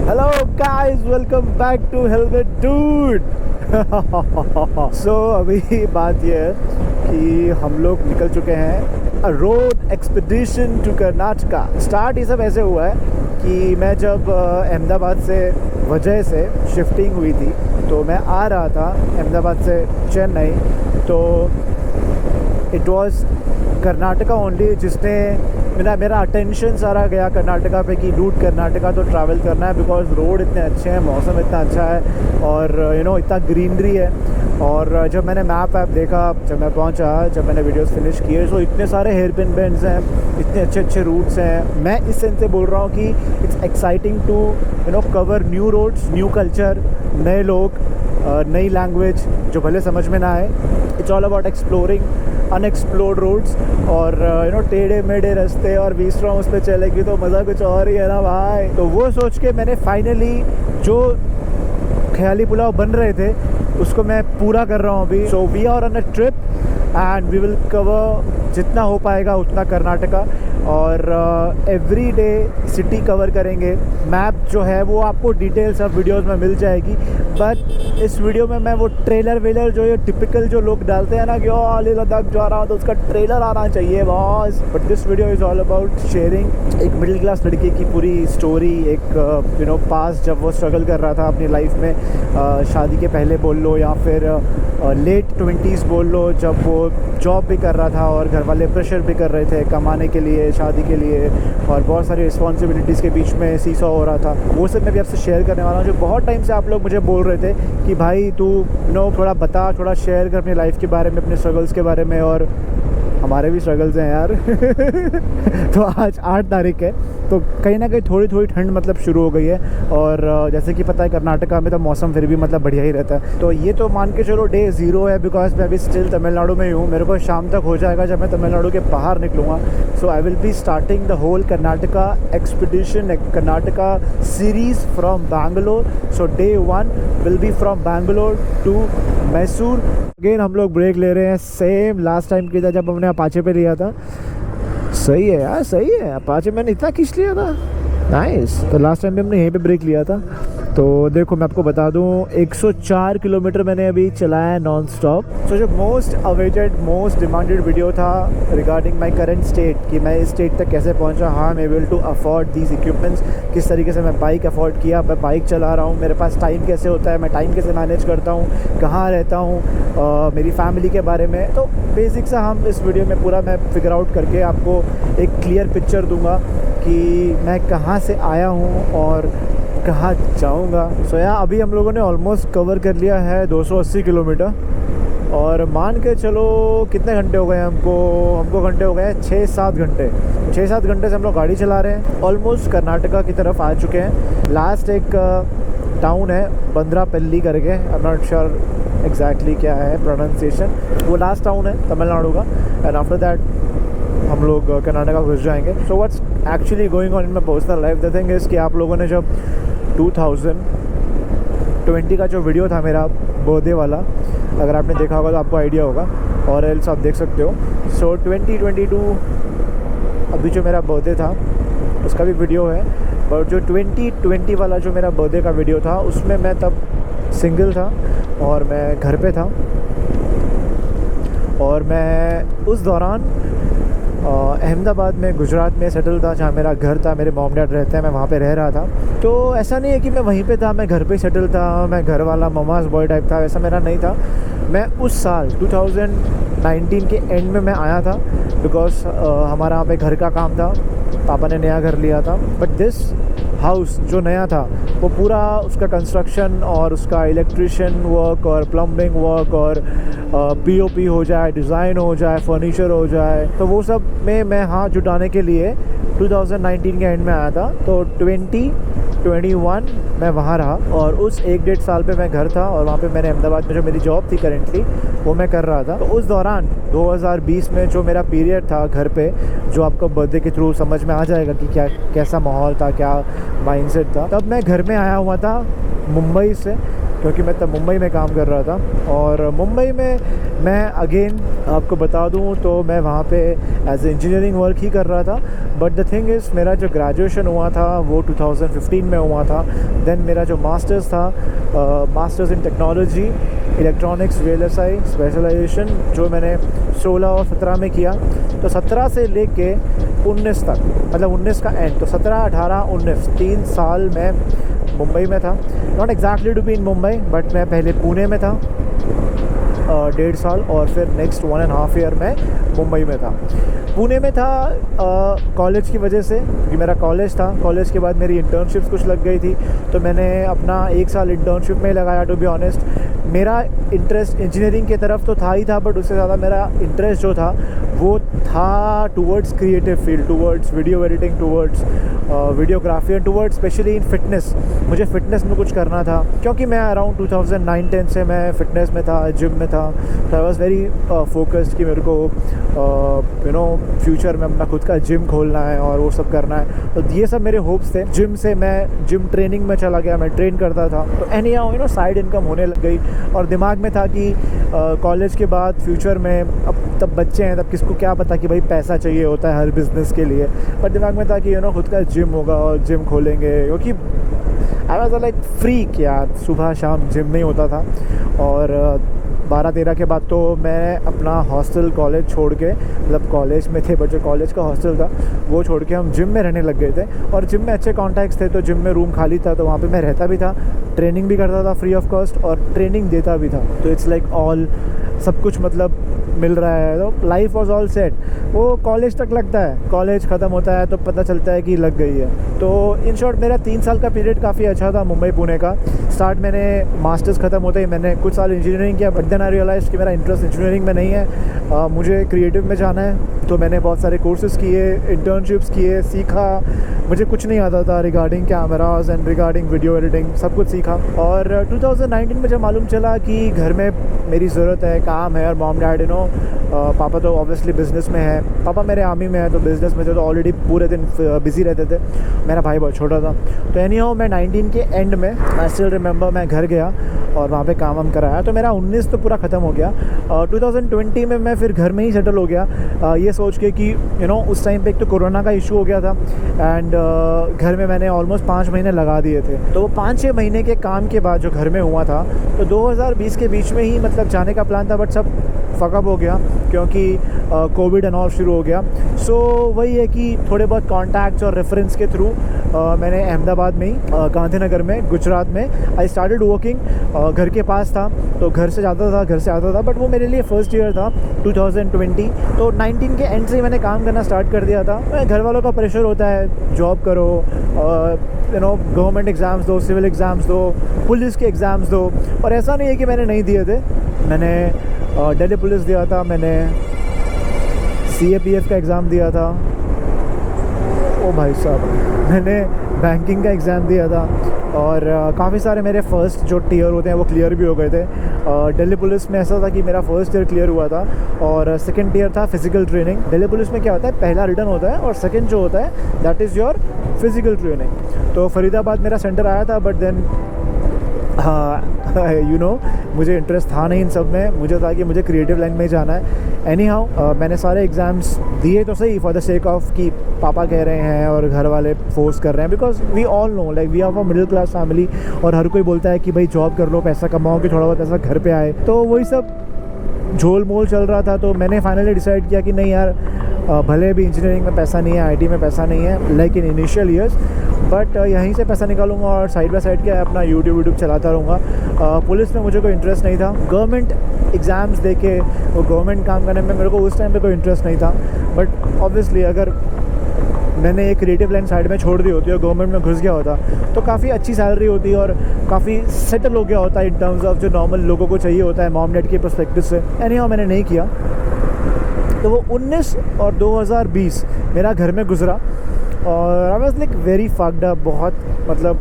Hello guys, welcome back to Helmet Dude. So अभी बात ये है कि हम लोग निकल चुके हैं road expedition to Karnataka. Start ये सब ऐसे हुआ है कि मैं जब अहमदाबाद से वजह से शिफ्टिंग हुई थी तो मैं आ रहा था अहमदाबाद से चेन्नई, तो इट वाज कर्नाटका ओनली जिसने मेरा अटेंशन सारा गया कर्नाटका पे कि डूड कर्नाटका तो ट्रैवल करना है, बिकॉज रोड इतने अच्छे हैं, मौसम इतना अच्छा है और इतना ग्रीनरी है। और जब मैंने मैप ऐप देखा, जब मैं पहुंचा, जब मैंने वीडियोस फिनिश किए, तो इतने सारे हेयर पिन बेंड्स हैं, इतने अच्छे अच्छे रूट्स हैं। मैं इस सेंस से बोल रहा हूँ कि it's exciting to cover new roads, new culture, नए लोग, नई लैंग्वेज जो भले समझ में ना आए। It's all about exploring unexplored roads और टेढ़े मेढ़े रास्ते और 20 राउंड्स पे चलेगी तो मज़ा कुछ और ही है ना भाई। तो वो सोच के मैंने फाइनली जो ख्याली पुलाव बन रहे थे उसको मैं पूरा कर रहा हूँ अभी। So we are on a trip and we will cover जितना हो पाएगा उतना कर्नाटका, और एवरी डे सिटी कवर करेंगे। मैप जो है वो आपको डिटेल्स अब वीडियोस में मिल जाएगी, बट इस वीडियो में मैं वो ट्रेलर वेलर जो ये टिपिकल जो लोग डालते हैं ना कि लेह लद्दाख जा रहा हूँ तो उसका ट्रेलर आना चाहिए boss. But this video is all about sharing एक मिडिल क्लास लड़के की पूरी स्टोरी, एक पास जब वो स्ट्रगल कर रहा था अपनी लाइफ में, शादी के पहले बोल लो या फिर लेट 20s बोल लो, जब वो जॉब भी कर रहा था और घर वाले प्रेशर भी कर रहे थे कमाने के लिए, शादी के लिए, और बहुत सारी रिस्पॉन्सिबिलिटीज़ के बीच में सीसॉ हो रहा था। वो सब मैं भी आपसे शेयर करने वाला हूँ, जो बहुत टाइम से आप लोग मुझे बोल रहे थे कि भाई तू थोड़ा बता, थोड़ा शेयर कर अपनी लाइफ के बारे में, अपने स्ट्रगल्स के बारे में। और हमारे भी स्ट्रगल्स हैं यार। तो आज 8 तारीख है, तो कहीं ना कहीं थोड़ी थोड़ी ठंड मतलब शुरू हो गई है, और जैसे कि पता है कर्नाटका में तो मौसम फिर भी मतलब बढ़िया ही रहता है। तो ये तो मान के चलो डे 0 है, बिकॉज मैं अभी स्टिल तमिलनाडु में ही हूँ। मेरे को शाम तक हो जाएगा जब मैं तमिलनाडु के बाहर निकलूँगा। So I will be starting the whole Karnataka expedition, Karnataka series from Bangalore. So day 1 will be from Bangalore to Mysore. Again हम लोग ब्रेक ले रहे हैं, सेम लास्ट टाइम की था जब हमने अपाचे पे लिया था। सही है यार, सही है। अपाचे मैंने इतना खींच लिया था, नाइस। तो लास्ट टाइम भी हमने यहीं पे ब्रेक लिया था। तो देखो मैं आपको बता दूं, 104 किलोमीटर मैंने अभी चलाया है नॉन स्टॉप। सो जो most awaited, most demanded video था रिगार्डिंग माय करंट स्टेट, कि मैं इस स्टेट तक कैसे पहुंचा, how I am able to afford these equipments, किस तरीके से मैं बाइक अफोर्ड किया, मैं बाइक चला रहा हूँ, मेरे पास टाइम कैसे होता है, मैं टाइम कैसे मैनेज करता हूँ, कहाँ रहता हूँ, मेरी फैमिली के बारे में। तो बेसिक सा हम इस वीडियो में पूरा मैं फिगर आउट करके आपको एक क्लियर पिक्चर दूंगा कि मैं कहाँ से आया हूँ और कहाँ जाऊँगा। सो यार अभी हम लोगों ने ऑलमोस्ट कवर कर लिया है 280 किलोमीटर, और मान के चलो कितने घंटे हो गए हमको घंटे हो गए 6-7 घंटे। 6-7 घंटे से हम लोग गाड़ी चला रहे हैं, ऑलमोस्ट कर्नाटका की तरफ आ चुके हैं। लास्ट एक टाउन है बंद्रापल्ली करके, I am not sure exactly क्या है प्रोनाउंसिएशन, वो लास्ट टाउन है तमिलनाडु का। एंड आफ्टर दैट हम लोग कर्नाटका घुस जाएंगे। So what's actually going on in my personal life, the thing is कि आप लोगों ने जब 2020 का जो वीडियो था मेरा बर्थडे वाला, अगर आपने देखा होगा तो आपको आइडिया होगा, और एल्स आप देख सकते हो। सो 2022 अभी जो मेरा बर्थडे था उसका भी वीडियो है, और जो 2020 वाला जो मेरा बर्थडे का वीडियो था उसमें मैं तब सिंगल था और मैं घर पे था, और मैं उस दौरान अहमदाबाद में, गुजरात में सेटल था, जहाँ मेरा घर था, मेरे मॉम डैड रहते हैं, मैं वहाँ पे रह रहा था। तो ऐसा नहीं है कि मैं वहीं पे था, मैं घर पे सेटल था, मैं घर वाला ममास बॉय टाइप था, वैसा मेरा नहीं था। मैं उस साल 2019 के एंड में मैं आया था, बिकॉज हमारा यहाँ पे घर का काम था, पापा ने नया घर लिया था। बट दिस हाउस जो नया था वो पूरा उसका कंस्ट्रक्शन और उसका इलेक्ट्रिशियन वर्क और प्लम्बिंग वर्क और पीओपी हो जाए, डिज़ाइन हो जाए, फर्नीचर हो जाए, तो वो सब में मैं हाथ जुटाने के लिए 2019 के एंड में आया था। तो 2021 मैं वहाँ रहा, और उस 1-1.5 साल पे मैं घर था, और वहाँ पे मैंने अहमदाबाद में जो मेरी जॉब थी करेंटली वो मैं कर रहा था। तो उस दौरान 2020 में जो मेरा पीरियड था घर पे, जो आपको बर्थडे के थ्रू समझ में आ जाएगा कि क्या कैसा माहौल था, क्या माइंडसेट था। तब मैं घर में आया हुआ था मुंबई से, क्योंकि मैं तब मुंबई में काम कर रहा था। और मुंबई में मैं अगेन आपको बता दूं तो मैं वहाँ पे एज ए इंजीनियरिंग वर्क ही कर रहा था। बट द थिंग इज़, मेरा जो ग्रेजुएशन हुआ था वो 2015 में हुआ था। देन मेरा जो मास्टर्स था, masters in technology electronics VLSI specialisation, जो मैंने 16 और 17 में किया। तो 17 से लेके 19 तक, मतलब 19 का एंड, तो 17, 18, 19 3 साल मैं मुंबई में था। Not exactly to be in Mumbai, but मैं पहले पुणे में था 1.5 साल, और फिर नेक्स्ट 1.5 ईयर मैं मुंबई में था। पुणे में था कॉलेज की वजह से, क्योंकि मेरा कॉलेज था। कॉलेज के बाद मेरी इंटर्नशिप्स कुछ लग गई थी, तो मैंने अपना 1 साल इंटर्नशिप में ही लगाया। टू बी ऑनेस्ट, मेरा इंटरेस्ट इंजीनियरिंग की तरफ तो था ही था, बट उससे ज़्यादा मेरा इंटरेस्ट जो था वो था towards creative field, towards video editing, towards videography and towards specially in fitness. मुझे फ़िटनेस में कुछ करना था, क्योंकि मैं अराउंड 2009-10 से मैं फ़िटनेस में था, जिम में था। तो आई वॉज वेरी फोकस्ड कि मेरे को फ्यूचर में अपना खुद का जिम खोलना है और वो सब करना है। तो ये सब मेरे होप्स थे। जिम से मैं जिम ट्रेनिंग में चला गया, मैं ट्रेन करता था। तो एनी हाउ साइड इनकम होने लग गई, और दिमाग में था कि कॉलेज के बाद फ्यूचर में, अब तब बच्चे हैं, तब किसको क्या पता कि भाई पैसा चाहिए होता है हर बिज़नेस के लिए। पर दिमाग में था कि खुद का जिम होगा और जिम खोलेंगे, क्योंकि आई वाज लाइक फ्रीक यार, सुबह शाम जिम में ही होता था। और 12-13 के बाद तो मैं अपना हॉस्टल कॉलेज छोड़ के, मतलब कॉलेज में थे बट जो कॉलेज का हॉस्टल था वो छोड़ के हम जिम में रहने लग गए थे। और जिम में अच्छे कॉन्टैक्ट्स थे, तो जिम में रूम खाली था, तो वहाँ पे मैं रहता भी था, ट्रेनिंग भी करता था फ्री ऑफ कॉस्ट, और ट्रेनिंग देता भी था। तो इट्स लाइक ऑल सब कुछ मतलब मिल रहा है, तो लाइफ वॉज ऑल सेट। वो कॉलेज तक लगता है, कॉलेज ख़त्म होता है तो पता चलता है कि लग गई है। तो इन शॉर्ट मेरा 3 साल का पीरियड काफ़ी अच्छा था मुंबई पुणे का। स्टार्ट मैंने मास्टर्स ख़त्म होते ही मैंने कुछ साल इंजीनियरिंग किया, बट देन आई रियलाइज़ कि मेरा इंटरेस्ट इंजीनियरिंग में नहीं है, मुझे क्रिएटिव में जाना है। तो मैंने बहुत सारे कोर्सेज़ किए, इंटर्नशिप्स किए, सीखा। मुझे कुछ नहीं आता था regarding cameras and regarding video editing, सब कुछ सीखा। और 2019 में जब मालूम चला कि घर में मेरी ज़रूरत है, काम है, और मॉम डैड पापा तो ऑब्वियसली बिज़नेस में है, पापा मेरे आर्मी में है, तो बिज़नेस में थे, तो ऑलरेडी पूरे दिन बिज़ी रहते थे। मेरा भाई बहुत छोटा था। तो एनी हाउ मैं 19 के एंड में, आई स्टिल रिमेंबर, मैं घर गया और वहाँ पे काम वाम कराया। तो मेरा 19 तो पूरा ख़त्म हो गया। 2020 में मैं फिर घर में ही सेटल हो गया, ये सोच के कि उस टाइम पे एक तो कोरोना का इशू हो गया था, एंड घर में मैंने ऑलमोस्ट 5 महीने लगा दिए थे। तो वो 5-6 महीने के काम के बाद जो घर में हुआ था, तो 2020 के बीच में ही मतलब जाने का प्लान था, बट सब फकअप हो गया क्योंकि कोविड एंड ऑल शुरू हो गया। सो वही है कि थोड़े बहुत कॉन्टैक्ट्स और रेफरेंस के थ्रू मैंने अहमदाबाद में ही, गांधीनगर में, गुजरात में आई स्टार्टेड वर्किंग। घर के पास था, तो घर से आता था, बट वो मेरे लिए फर्स्ट ईयर था 2020। तो 19 के एंड से ही मैंने काम करना स्टार्ट कर दिया था। घर वालों का प्रेशर होता है, जॉब करो, गवर्नमेंट एग्ज़ाम्स दो, सिविल एग्ज़ाम्स दो, पुलिस के एग्ज़ाम्स दो। और ऐसा नहीं है कि मैंने नहीं दिए थे, मैंने दिल्ली पुलिस दिया था, मैंने CAPF का एग्ज़ाम दिया था, ओ भाई साहब, मैंने बैंकिंग का एग्ज़ाम दिया था, और काफ़ी सारे मेरे फर्स्ट जो टीयर होते हैं वो क्लियर भी हो गए थे। दिल्ली पुलिस में ऐसा था कि मेरा फर्स्ट ईयर क्लियर हुआ था, और सेकंड टीयर था फिज़िकल ट्रेनिंग। दिल्ली पुलिस में क्या होता है, पहला रिटर्न होता है और सेकंड जो होता है that is your physical training. तो फरीदाबाद मेरा सेंटर आया था, बट देन मुझे इंटरेस्ट था नहीं इन सब में। मुझे था कि मुझे क्रिएटिव लाइन में ही जाना है। एनी हाउ मैंने सारे एग्ज़ाम्स दिए तो सही, फॉर द सेक ऑफ कि पापा कह रहे हैं और घर वाले फोर्स कर रहे हैं, because we all know like we are a middle class family, और हर कोई बोलता है कि भाई जॉब कर लो, पैसा कमाओ कि थोड़ा बहुत पैसा घर पे आए। तो वही सब झोल मोल चल रहा था। तो मैंने फाइनली डिसाइड किया कि नहीं यार, भले भी इंजीनियरिंग में पैसा नहीं है, IT में पैसा नहीं है like in initial years, but यहीं से पैसा निकालूंगा और साइड बाय साइड क्या अपना यूट्यूब चलाता रहूँगा। पुलिस में मुझे कोई इंटरेस्ट नहीं था, गवर्नमेंट एग्ज़ाम्स देके वो गवर्नमेंट काम करने में मेरे को उस टाइम पे कोई इंटरेस्ट नहीं था। बट ऑब्वियसली अगर मैंने एक क्रिएटिव लाइन साइड में छोड़ दी होती और गवर्नमेंट में घुस गया होता तो काफ़ी अच्छी सैलरी होती और काफ़ी सेटल हो गया होता है इन टर्म्स ऑफ जो नॉर्मल लोगों को चाहिए होता है मॉम डैड के पर्सपेक्टिव से। एनी हाउ मैंने नहीं किया। तो वो 19 और 2020 मेरा घर में गुजरा और I was like very fucked up. बहुत मतलब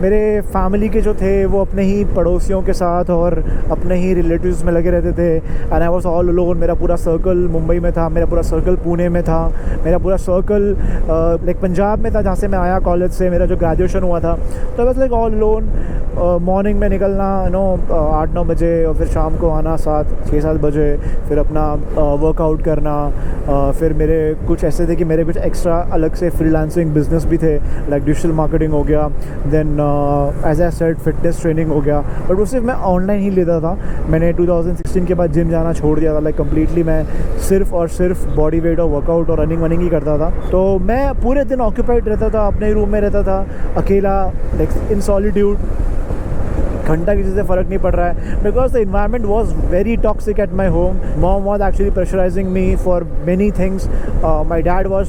मेरे फैमिली के जो थे वो अपने ही पड़ोसियों के साथ और अपने ही रिलेटिव्स में लगे रहते थे। And I was all alone. मेरा पूरा सर्कल मुंबई में था, मेरा पूरा सर्कल पुणे में था, मेरा पूरा सर्कल लाइक पंजाब में था जहाँ से मैं आया कॉलेज से, मेरा जो ग्रेजुएशन हुआ था। तो I was like all alone. Morning में निकलना 8-9 बजे और फिर शाम को आना 6-7 बजे, फिर अपना वर्कआउट करना। फिर मेरे कुछ ऐसे थे कि मेरे कुछ एक्स्ट्रा अलग से फ्रीलांसिंग बिजनेस भी थे, लाइक डिजिटल मार्केटिंग हो गया, then as I said fitness training हो गया। बट वो सिर्फ मैं ऑनलाइन ही लेता था। मैंने 2016 के बाद जिम जाना छोड़ दिया था, लाइक कम्प्लीटली मैं सिर्फ और सिर्फ बॉडी वेट और वर्कआउट और रनिंग वनिंग ही करता था। तो मैं पूरे दिन ऑक्यूपाइड रहता था, अपने रूम में रहता था अकेला, लाइक इन सॉलिट्यूड। घंटा किसी से फ़र्क नहीं पड़ रहा है, because the environment was very toxic at my home. Mom was actually pressurising me for many things. My dad was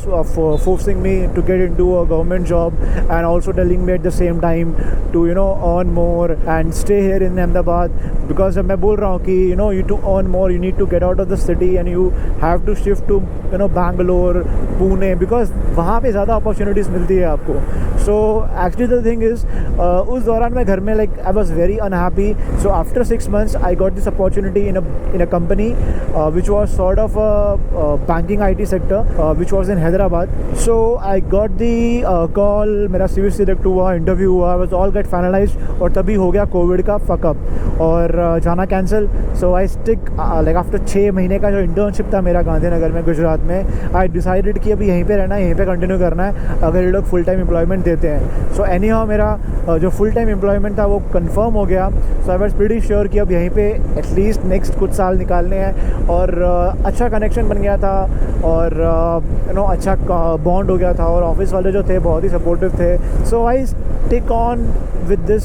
forcing me to get into a government job and also telling me at the same time to earn more and stay here in Ahmedabad. Because जब मैं बोल रहा हूँ कि you to earn more you need to get out of the city and you have to shift to Bangalore, Pune, because वहाँ पे ज़्यादा opportunities मिलती है आपको। So actually the thing is उस दौरान मैं घर में like I was very unhappy. So after 6 months I got this opportunity in a company which was sort of a banking IT sector which was in Hyderabad. So I got the call, मेरा CV select हुआ, interview हुआ, was all get finalized और तभी हो गया Covid का fuck up और जाना cancel. So I stick like after 6 महीने का जो इंटर्नशिप था मेरा गांधीनगर में गुजरात में, I decided कि अभी यहीं पे रहना है, यहीं पे कंटिन्यू करना है अगर ये लोग फुल टाइम एम्प्लॉयमेंट देते हैं। So anyhow मेरा जो फुल टाइम एम्प्लॉयमेंट था वो कंफर्म हो गया। सो आई वाज प्रीटी श्योर कि अब यहीं पे एटलीस्ट नेक्स्ट कुछ साल निकालने हैं और अच्छा कनेक्शन बन गया था और अच्छा बॉन्ड हो गया था और ऑफिस वाले जो थे बहुत ही सपोर्टिव थे। So I take on with this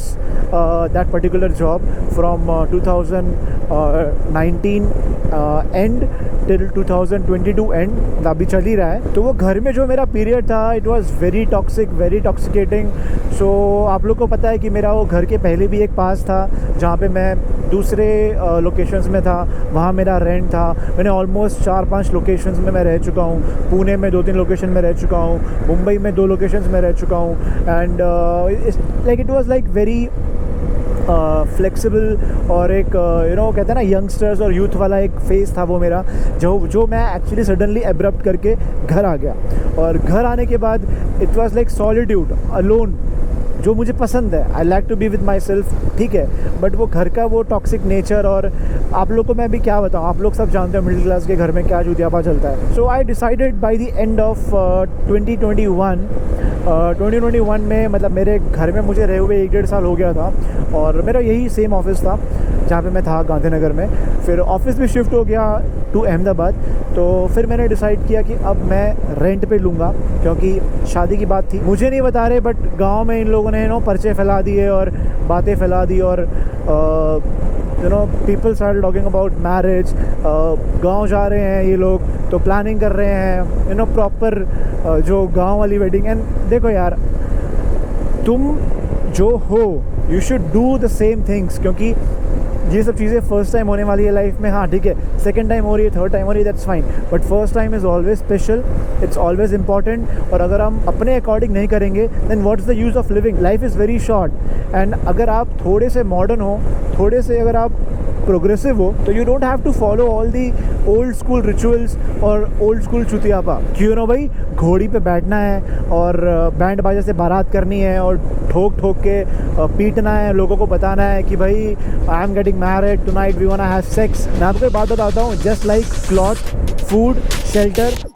that particular job from 2019 and till 2022 and, अभी चल ही रहा है। तो वो घर में जो मेरा पीरियड था it was very toxic, very toxicating. So आप लोग को पता है कि मेरा वो घर के पहले भी एक पास था जहाँ पे मैं दूसरे लोकेशंस में था, वहाँ मेरा रेंट था। मैंने ऑलमोस्ट 4-5 लोकेशंस में मैं रह चुका हूँ। पुणे में 2-3 लोकेशन में रह चुका हूँ, मुंबई में 2 लोकेशंस में रह चुका हूँ। And like it was like very flexible और एक कहते हैं ना यंगस्टर्स और यूथ वाला एक फेज़ था वो मेरा, जो मैं एक्चुअली सडनली एब्रप्ट करके घर आ गया। और घर आने के बाद it was like solitude, alone, जो मुझे पसंद है। I like to be with myself, ठीक है, बट वो घर का वो टॉक्सिक नेचर, और आप लोग को मैं भी क्या बताऊँ, आप लोग सब जानते हो मिडिल क्लास के घर में क्या जूतियापा चलता है। So I decided by the end of 2021 में, मतलब मेरे घर में मुझे रहे हुए 1-1.5 साल हो गया था और मेरा यही सेम ऑफिस था जहाँ पे मैं था गांधीनगर में। फिर ऑफिस भी शिफ्ट हो गया टू अहमदाबाद। तो फिर मैंने डिसाइड किया कि अब मैं रेंट पे लूँगा, क्योंकि शादी की बात थी। मुझे नहीं बता रहे बट गांव में इन लोगों ने पर्चे फैला दिए और बातें फैला दी और people start talking about marriage. गांव जा रहे हैं ये लोग तो प्लानिंग कर रहे हैं प्रॉपर जो गांव वाली वेडिंग। एंड देखो यार, तुम जो हो you should do the same things, क्योंकि ये सब चीज़ें फर्स्ट टाइम होने वाली है लाइफ में। हाँ ठीक है, सेकंड टाइम हो रही है, थर्ड टाइम हो रही है, that's fine, but first time is always special, it's always important. और अगर हम अपने अकॉर्डिंग नहीं करेंगे then what's the use of living, life is very short. And अगर आप थोड़े से मॉडर्न हो, थोड़े से अगर आप प्रोग्रेसिव हो, तो you don't have to follow all the old school rituals और ओल्ड स्कूल चुतियापा। क्यों भाई, घोड़ी पे बैठना है और बैंड बाजा से बारात करनी है और ठोक ठोक के पीटना है, लोगों को बताना है कि भाई I am getting married tonight, we want to have sex. मैं आपको एक बात बताता हूँ, just like cloth, food, shelter,